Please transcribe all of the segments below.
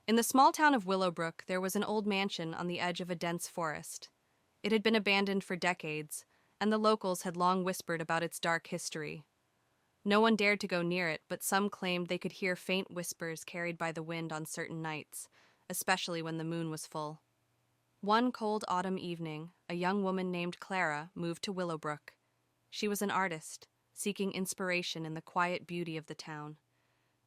In the small town of Willowbrook, there was an old mansion on the edge of a dense forest. It had been abandoned for decades, and the locals had long whispered about its dark history. No one dared to go near it, but some claimed they could hear faint whispers carried by the wind on certain nights, especially when the moon was full. One cold autumn evening, a young woman named Clara moved to Willowbrook. She was an artist, seeking inspiration in the quiet beauty of the town.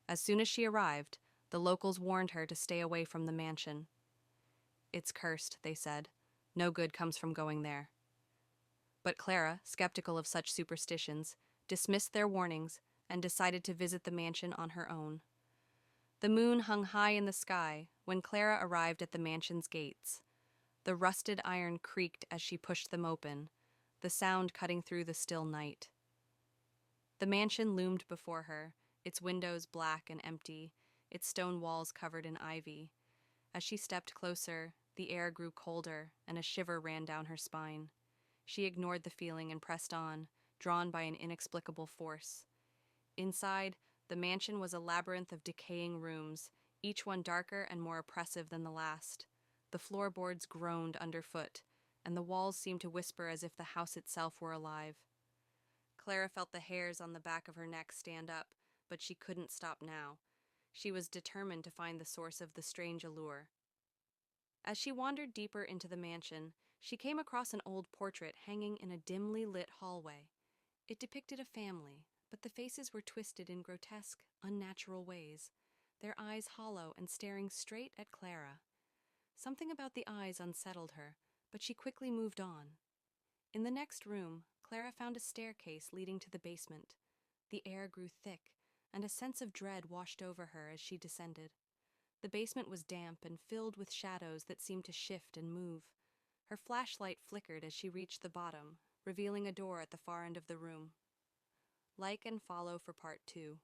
As soon as she arrived, the locals warned her to stay away from the mansion. "It's cursed," they said. "No good comes from going there." But Clara, skeptical of such superstitions, dismissed their warnings and decided to visit the mansion on her own. The moon hung high in the sky when Clara arrived at the mansion's gates. The rusted iron creaked as she pushed them open, the sound cutting through the still night. The mansion loomed before her, its windows black and empty, its stone walls covered in ivy. As she stepped closer, the air grew colder and a shiver ran down her spine. She ignored the feeling and pressed on, drawn by an inexplicable force. Inside, the mansion was a labyrinth of decaying rooms, each one darker and more oppressive than the last. The floorboards groaned underfoot, and the walls seemed to whisper as if the house itself were alive. Clara felt the hairs on the back of her neck stand up, but she couldn't stop now. She was determined to find the source of the strange allure. As she wandered deeper into the mansion, she came across an old portrait hanging in a dimly lit hallway. It depicted a family, but the faces were twisted in grotesque, unnatural ways, their eyes hollow and staring straight at Clara. Something about the eyes unsettled her, but she quickly moved on. In the next room, Clara found a staircase leading to the basement. The air grew thick, and a sense of dread washed over her as she descended. The basement was damp and filled with shadows that seemed to shift and move. Her flashlight flickered as she reached the bottom, revealing a door at the far end of the room. Like and follow for part 2.